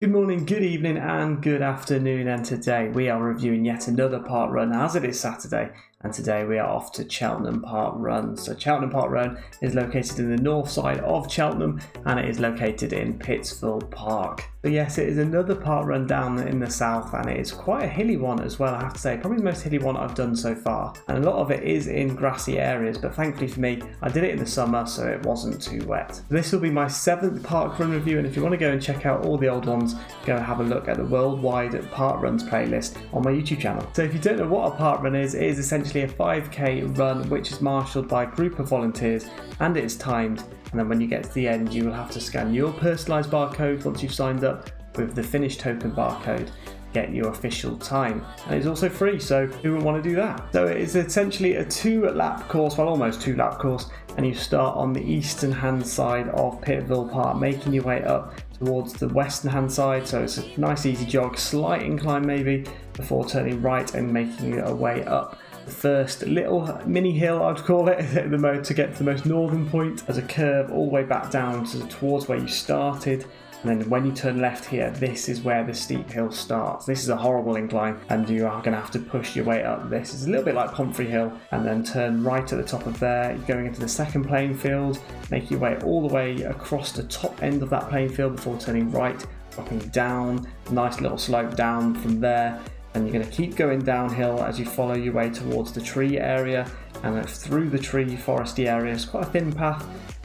Good morning, good evening and good afternoon, and today we are reviewing yet another park run as it is Saturday, and today we are off to Cheltenham Parkrun. So Cheltenham Parkrun is located in the north side of Cheltenham and it is located in Pittsfield Park. So yes, it is another park run down in the south, and it is quite a hilly one as well, I have to say. Probably the most hilly one I've done so far, and a lot of it is in grassy areas, but thankfully for me I did it in the summer so it wasn't too wet. This will be my 7th park run review, and if you want to go and check out all the old ones, go and have a look at the worldwide park runs playlist on my YouTube channel. So if you don't know what a park run is, it is essentially a 5k run which is marshalled by a group of volunteers and it is timed, and then when you get to the end you will have to scan your personalised barcode once you've signed up with the finish token barcode, get your official time, and it's also free, so who would want to do that? So it is essentially a 2-lap course, well almost 2-lap course, and you start on the eastern hand side of Pittsfield Park, making your way up towards the western hand side. So it's a nice easy jog, slight incline maybe, before turning right and making your way up the first little mini hill, I'd call it, to get to the most northern point, as a curve all the way back down towards where you started. And then when you turn left here, this is where the steep hill starts. This is a horrible incline and you are going to have to push your way up this. It's a little bit like Pomfrey Hill, and then turn right at the top of there. You're going into the second playing field, make your way all the way across the top end of that playing field before turning right, dropping down, nice little slope down from there. And you're going to keep going downhill as you follow your way towards the tree area and through the tree foresty area. It's quite a thin path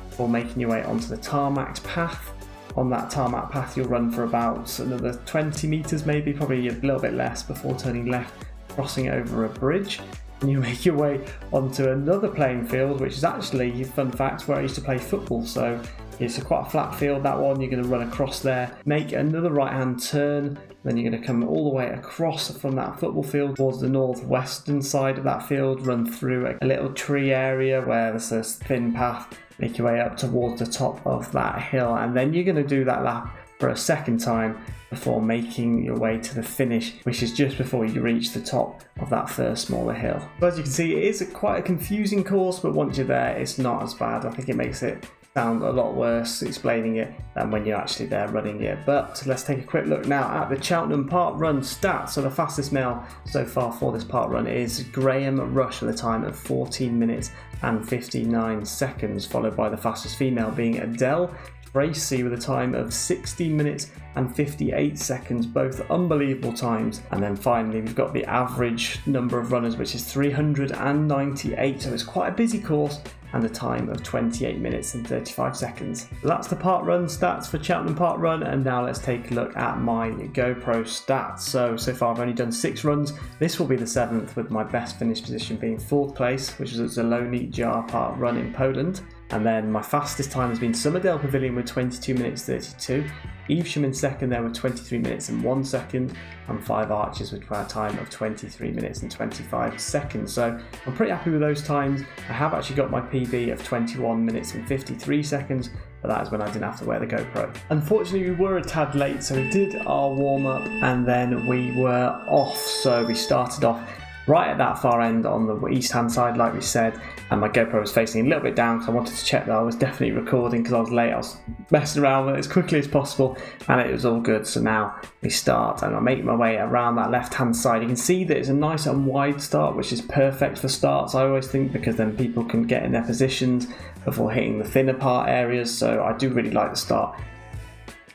before making your way onto the tarmac path. On that tarmac path you'll run for about another 20 metres maybe, probably a little bit less, before turning left, crossing over a bridge, and you make your way onto another playing field, which is actually, fun fact, where I used to play football. So it's quite a flat field, that one. You're going to run across there, make another right hand turn, then you're going to come all the way across from that football field towards the northwestern side of that field, run through a little tree area where there's a thin path, make your way up towards the top of that hill, and then you're going to do that lap for a second time before making your way to the finish, which is just before you reach the top of that first smaller hill. But as you can see, it is quite a confusing course, but once you're there it's not as bad. I think it makes it sound a lot worse explaining it than when you're actually there running it. But let's take a quick look now at the Cheltenham Park Run stats. So the fastest male so far for this park run is Graham Rush with a time of 14 minutes and 59 seconds, followed by the fastest female being Adele Tracy with a time of 16 minutes and 58 seconds, both unbelievable times. And then finally we've got the average number of runners, which is 398, so it's quite a busy course, and a time of 28 minutes and 35 seconds. So that's the park run stats for Cheltenham Park Run, and now let's take a look at my GoPro stats. So far I've only done 6 runs. This will be the 7th, with my best finish position being 4th place, which is at Zielony Jar Park Run in Poland. And then my fastest time has been Summerdale Pavilion with 22 minutes 32, Evesham in second there with 23 minutes and 1 second, and 5 Arches with a time of 23 minutes and 25 seconds. So I'm pretty happy with those times. I have actually got my PB of 21 minutes and 53 seconds, but that is when I didn't have to wear the GoPro. Unfortunately we were a tad late, so we did our warm up and then we were off. So we started off right at that far end on the east hand side like we said, and my GoPro was facing a little bit down because I wanted to check that I was definitely recording because I was late. I was messing around with it as quickly as possible and it was all good. So now we start and I make my way around that left hand side. You can see that it's a nice and wide start, which is perfect for starts, I always think, because then people can get in their positions before hitting the thinner part areas. So I do really like the start.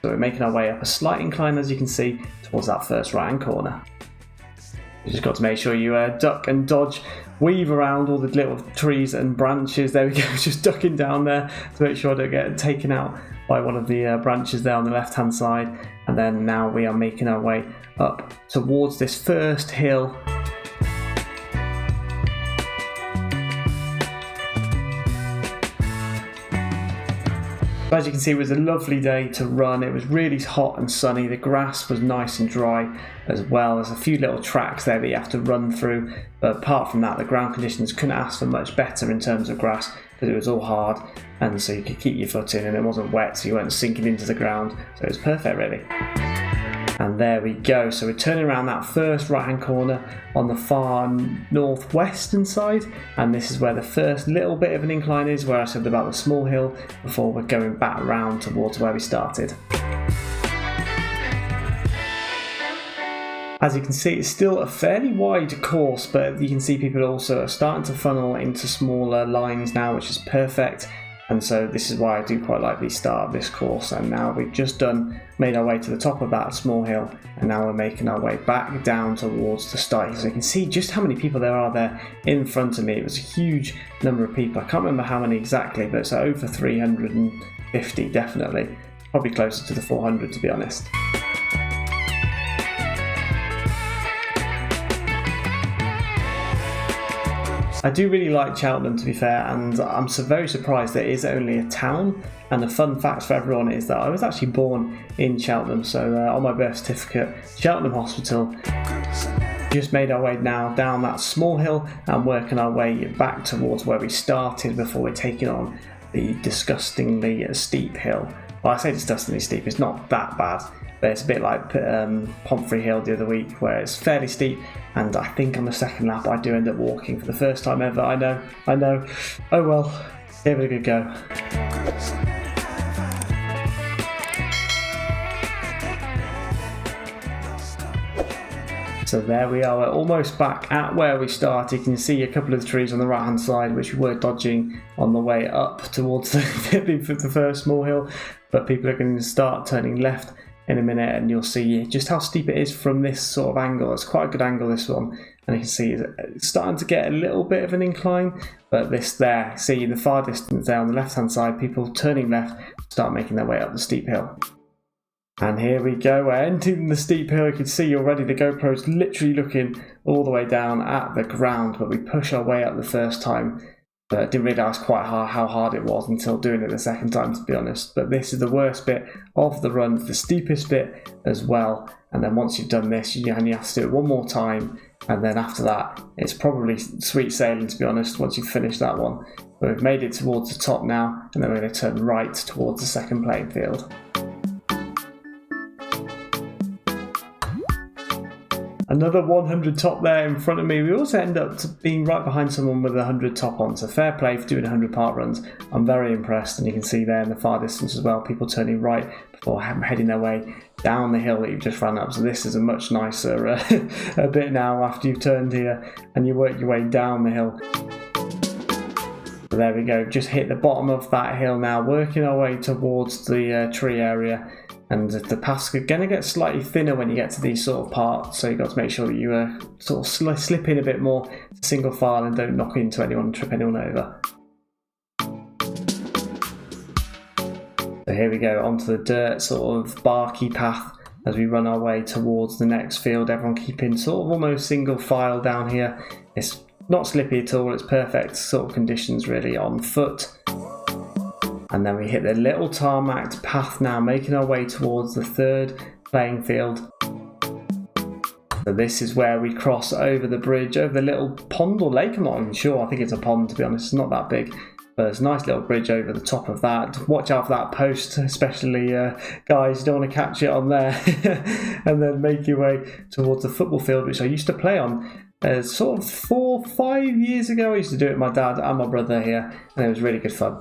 So we're making our way up a slight incline, as you can see, towards that first right hand corner. You just got to make sure you duck and dodge, weave around all the little trees and branches. There we go, just ducking down there to make sure I don't get taken out by one of the branches there on the left hand side. And then now we are making our way up towards this first hill. As you can see, it was a lovely day to run. It was really hot and sunny. The grass was nice and dry as well. There's a few little tracks there that you have to run through, but apart from that the ground conditions couldn't ask for much better in terms of grass, because it was all hard and so you could keep your foot in and it wasn't wet, so you weren't sinking into the ground. So it was perfect really. And there we go. So we're turning around that first right hand corner on the far northwestern side, and this is where the first little bit of an incline is, where I said about the small hill, before we're going back round towards where we started. As you can see, it's still a fairly wide course, but you can see people also are starting to funnel into smaller lines now, which is perfect. And so this is why I do quite like the start of this course. And now we've just made our way to the top of that small hill, and now we're making our way back down towards the start. So you can see just how many people there are there in front of me. It was a huge number of people. I can't remember how many exactly, but it's over 350 definitely. Probably closer to the 400 to be honest. I do really like Cheltenham, to be fair, and I'm very surprised that it is only a town. And the fun fact for everyone is that I was actually born in Cheltenham, so on my birth certificate, Cheltenham Hospital. Just made our way now down that small hill and working our way back towards where we started before we're taking on the disgustingly steep hill. Well, I say disgustingly steep, it's not that bad, but it's a bit like Pomfrey Hill the other week, where it's fairly steep, and I think on the second lap I do end up walking for the first time ever. I know. Oh well, give it a good go. So there we are, we're almost back at where we started. You can see a couple of the trees on the right hand side, which we were dodging on the way up towards the first small hill, but people are going to start turning left in a minute, and you'll see just how steep it is from this sort of angle. It's quite a good angle, this one, and you can see it's starting to get a little bit of an incline, but this there, see the far distance there on the left hand side, people turning left start making their way up the steep hill. And here we go, we're entering the steep hill. You can see already the GoPro's literally looking all the way down at the ground, but we push our way up the first time. But I didn't realise quite how hard it was until doing it the second time, to be honest. But this is the worst bit of the run, the steepest bit as well. And then once you've done this, you only have to do it one more time. And then after that, it's probably sweet sailing, to be honest, once you've finished that one. But we've made it towards the top now, and then we're going to turn right towards the second playing field. Another 100 top there in front of me. We also end up being right behind someone with 100 top on, so fair play for doing 100 park runs. I'm very impressed, and you can see there in the far distance as well, people turning right before heading their way down the hill that you've just ran up. So this is a much nicer a bit now after you've turned here and you work your way down the hill. So there we go, just hit the bottom of that hill now, working our way towards the tree area. And the paths are going to get slightly thinner when you get to these sort of parts, so you've got to make sure that you sort of slip in a bit more single file and don't knock into anyone and trip anyone over. So here we go, onto the dirt sort of barky path as we run our way towards the next field. Everyone keeping sort of almost single file down here. It's not slippy at all, it's perfect sort of conditions really on foot. And then we hit the little tarmac path now, making our way towards the third playing field. So this is where we cross over the bridge, over the little pond or lake, I'm not even sure. I think it's a pond, to be honest, it's not that big. But it's a nice little bridge over the top of that. Watch out for that post, especially guys, you don't want to catch it on there. And then make your way towards the football field, which I used to play on sort of 4 or 5 years ago. I used to do it with my dad and my brother here, and it was really good fun.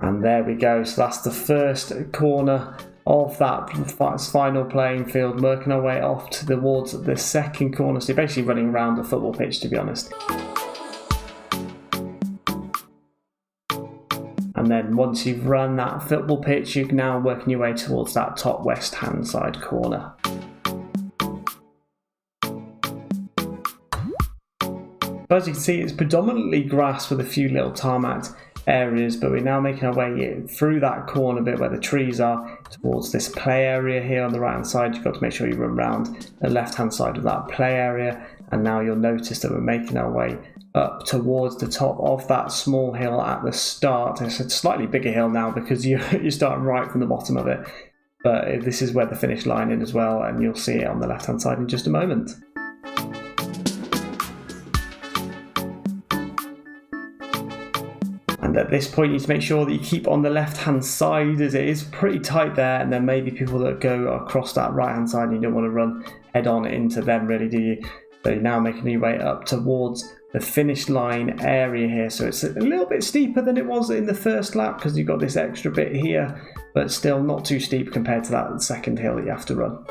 And there we go, so that's the first corner of that final playing field, working our way off towards the second corner. So you're basically running around the football pitch, to be honest. And then once you've run that football pitch, you're now working your way towards that top west hand side corner. As you can see, it's predominantly grass with a few little tarmac areas, but we're now making our way through that corner bit where the trees are towards this play area here on the right hand side. You've got to make sure you run around the left hand side of that play area, and now you'll notice that we're making our way up towards the top of that small hill at the start. It's a slightly bigger hill now because you're starting right from the bottom of it, but this is where the finish line is as well, and you'll see it on the left hand side in just a moment. And at this point you need to make sure that you keep on the left hand side, as it is pretty tight there, and there may be people that go across that right hand side and you don't want to run head on into them really, do you? So you're now making your way up towards the finish line area here. So it's a little bit steeper than it was in the first lap because you've got this extra bit here, but still not too steep compared to that second hill that you have to run.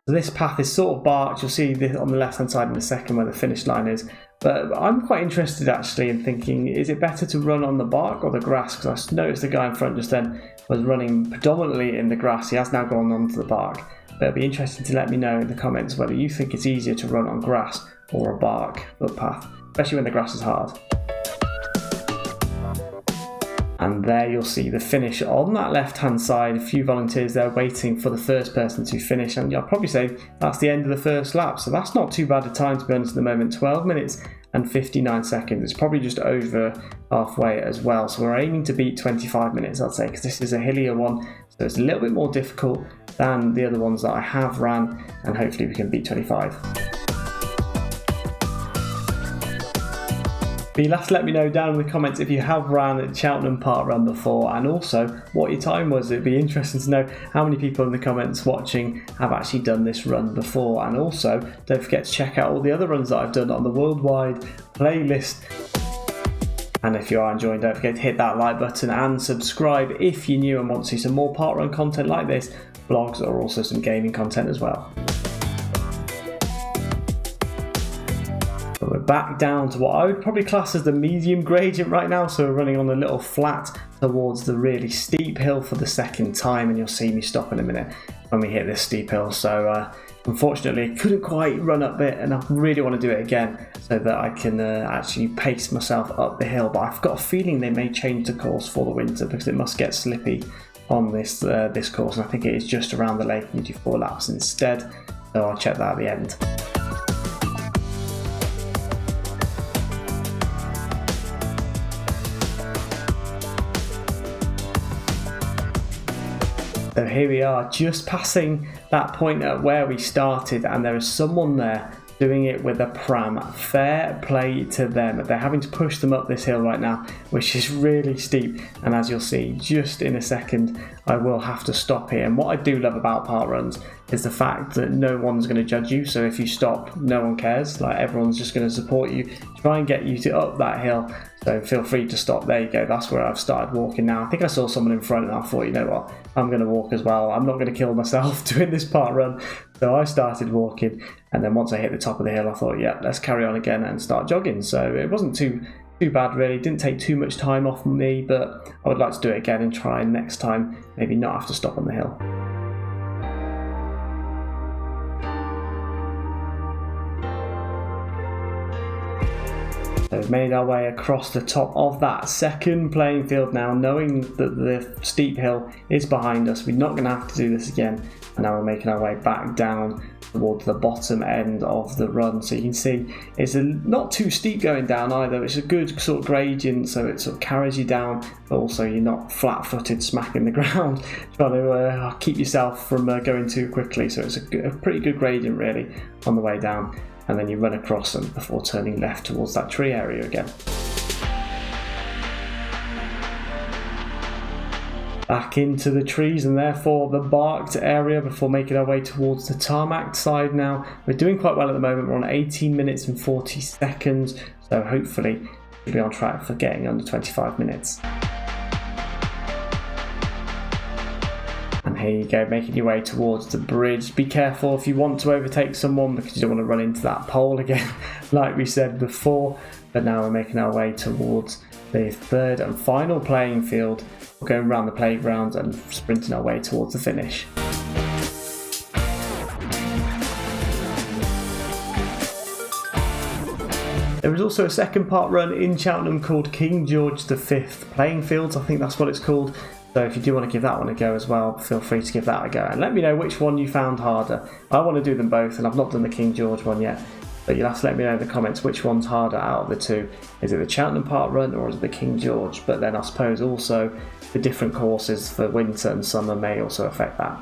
So this path is sort of barked. You'll see this on the left hand side in a second where the finish line is. But I'm quite interested actually in thinking, is it better to run on the bark or the grass? Because I noticed the guy in front just then was running predominantly in the grass. He has now gone onto the bark. But it'll be interesting to let me know in the comments whether you think it's easier to run on grass or a bark footpath, especially when the grass is hard. And there you'll see the finish on that left hand side. A few volunteers there waiting for the first person to finish, and I'll probably say that's the end of the first lap, so that's not too bad a time to be honest at the moment. 12 minutes and 59 seconds. It's probably just over halfway as well, so we're aiming to beat 25 minutes I'd say, because this is a hillier one, so it's a little bit more difficult than the other ones that I have ran, and hopefully we can beat 25. But you'll have to let me know down in the comments if you have ran at Cheltenham Parkrun before, and also what your time was. It'd be interesting to know how many people in the comments watching have actually done this run before. And also don't forget to check out all the other runs that I've done on the worldwide playlist. And if you are enjoying, don't forget to hit that like button and subscribe if you're new and want to see some more parkrun content like this, vlogs, or also some gaming content as well. But we're back down to what I would probably class as the medium gradient right now, so we're running on a little flat towards the really steep hill for the second time, and you'll see me stop in a minute when we hit this steep hill. So unfortunately I couldn't quite run up it, and I really want to do it again so that I can actually pace myself up the hill, but I've got a feeling they may change the course for the winter because it must get slippy on this course, and I think it is just around the lake and you do 4 laps instead, so I'll check that at the end. So here we are, just passing that point at where we started, and there is someone there doing it with a pram. Fair play to them. They're having to push them up this hill right now, which is really steep, and as you'll see just in a second I will have to stop here. And what I do love about parkruns is the fact that no one's going to judge you, so if you stop no one cares, like everyone's just going to support you, try and get you to up that hill, so feel free to stop. There you go, that's where I've started walking now. I think I saw someone in front and I thought, you know what, I'm going to walk as well, I'm not going to kill myself doing this parkrun. So I started walking, and then once I hit the top of the hill I thought, yeah, let's carry on again and start jogging. So it wasn't too bad really, didn't take too much time off me, but I would like to do it again and try next time maybe not have to stop on the hill. So we've made our way across the top of that second playing field now, knowing that the steep hill is behind us. We're not going to have to do this again, and now we're making our way back down towards the bottom end of the run. So you can see it's not too steep going down either. It's a good sort of gradient, so it sort of carries you down, but also you're not flat-footed smacking the ground trying to keep yourself from going too quickly. So it's a pretty good gradient really on the way down, and then you run across them before turning left towards that tree area again. Back into the trees and therefore the barked area before making our way towards the tarmac side now. We're doing quite well at the moment, we're on 18 minutes and 40 seconds, so hopefully we'll be on track for getting under 25 minutes. And here you go, making your way towards the bridge. Be careful if you want to overtake someone, because you don't want to run into that pole again like we said before. But now we're making our way towards the third and final playing field. We're going around the playground and sprinting our way towards the finish. There is also a second parkrun in Cheltenham called King George V Playing Fields, I think that's what it's called. So if you do want to give that one a go as well, feel free to give that a go. And let me know which one you found harder. I want to do them both, and I've not done the King George one yet. But you'll have to let me know in the comments which one's harder out of the two. Is it the Cheltenham Parkrun or is it the King George? But then I suppose also the different courses for winter and summer may also affect that.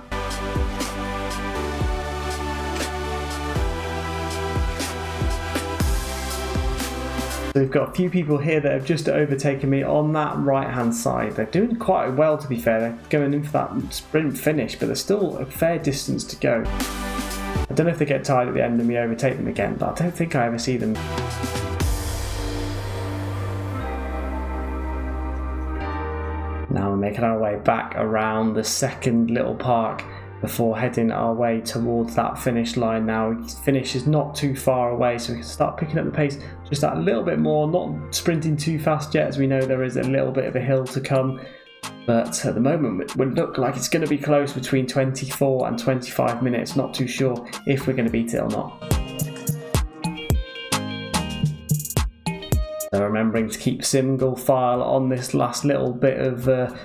So we've got a few people here that have just overtaken me on that right hand side. They're doing quite well, to be fair. They're going in for that sprint finish, but there's still a fair distance to go. I don't know if they get tired at the end and we overtake them again, but I don't think I ever see them. Now we're making our way back around the second little park before heading our way towards that finish line. Now finish is not too far away, so we can start picking up the pace just that little bit more, not sprinting too fast yet, as we know there is a little bit of a hill to come. But at the moment it would look like it's going to be close, between 24 and 25 minutes. Not too sure if we're going to beat it or not. So remembering to keep single file on this last little bit of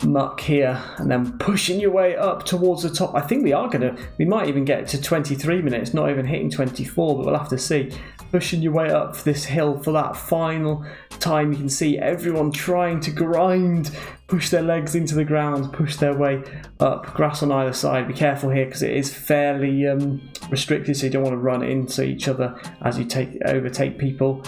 muck here, and then pushing your way up towards the top. I think we might even get to 23 minutes, not even hitting 24, but we'll have to see. Pushing your way up this hill for that final time. You can see everyone trying to grind, push their legs into the ground, push their way up. Grass on either side. Be careful here because it is fairly restricted, so you don't want to run into each other as you overtake people.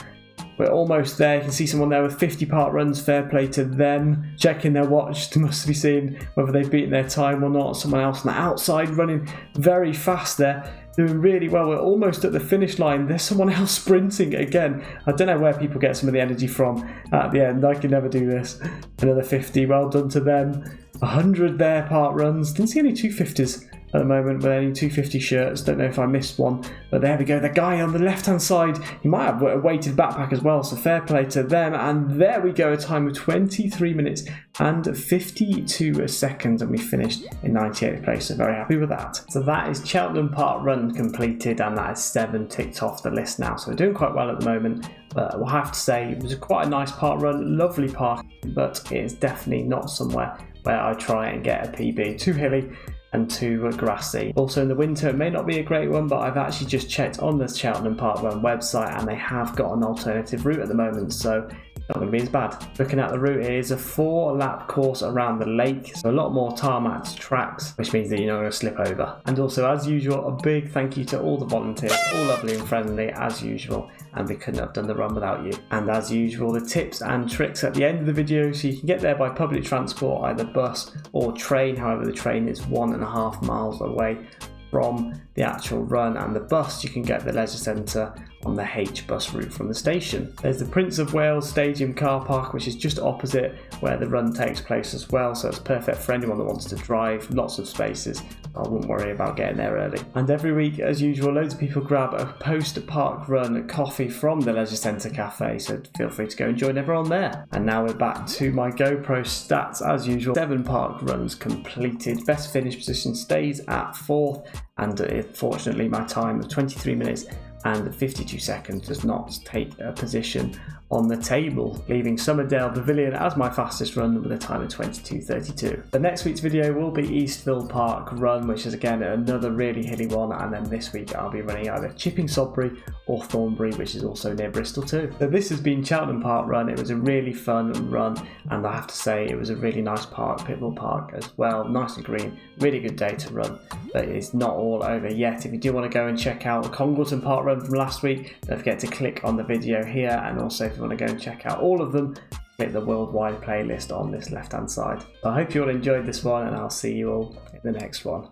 We're almost there. You can see someone there with 50 park runs. Fair play to them. Checking their watch to must be seeing whether they've beaten their time or not. Someone else on the outside running very fast there. Doing really well. We're almost at the finish line. There's someone else sprinting again. I don't know where people get some of the energy from at the end. I can never do this. Another 50. Well done to them. 100 there park runs. Didn't see any 250s at the moment with any 250 shirts. Don't know if I missed one, but there we go. The guy on the left hand side, he might have a weighted backpack as well, so fair play to them. And there we go, a time of 23 minutes and 52 seconds, and we finished in 98th place, so very happy with that. So that is Cheltenham Park Run completed, and that is 7 ticked off the list now, so we're doing quite well at the moment. But we'll have to say it was quite a nice park run, lovely park, but it is definitely not somewhere where I try and get a PB. Too hilly and too grassy. Also in the winter it may not be a great one, but I've actually just checked on the Cheltenham Park Run website and they have got an alternative route at the moment, so not going to be as bad. Looking at the route, it is a 4-lap course around the lake, so a lot more tarmac tracks, which means that you're not going to slip over. And also, as usual, a big thank you to all the volunteers, all lovely and friendly as usual, and we couldn't have done the run without you. And as usual, the tips and tricks at the end of the video, so you can get there by public transport, either bus or train. However, the train is 1.5 miles away from the actual run, and the bus you can get the leisure centre on the H bus route from the station. There's the Prince of Wales Stadium car park, which is just opposite where the run takes place as well, so it's perfect for anyone that wants to drive. Lots of spaces, I wouldn't worry about getting there early. And every week, as usual, loads of people grab a post-park run coffee from the leisure centre cafe, so feel free to go and join everyone there. And now we're back to my GoPro stats as usual. 7 park runs completed. Best finish position stays at 4th, and unfortunately my time of 23 minutes and 52 seconds does not take a position on the table, leaving Somerdale Pavilion as my fastest run with a time of 22:32. The next week's video will be Eastville Park Run, which is again another really hilly one, and then this week I'll be running either Chipping Sodbury or Thornbury, which is also near Bristol too. So this has been Cheltenham Park Run. It was a really fun run, and I have to say it was a really nice park, Pitbull Park as well, nice and green, really good day to run. But it's not all over yet. If you do want to go and check out the Congleton Park Run from last week, don't forget to click on the video here, and also if you want to go and check out all of them, click the worldwide playlist on this left hand side. I hope you all enjoyed this one, and I'll see you all in the next one.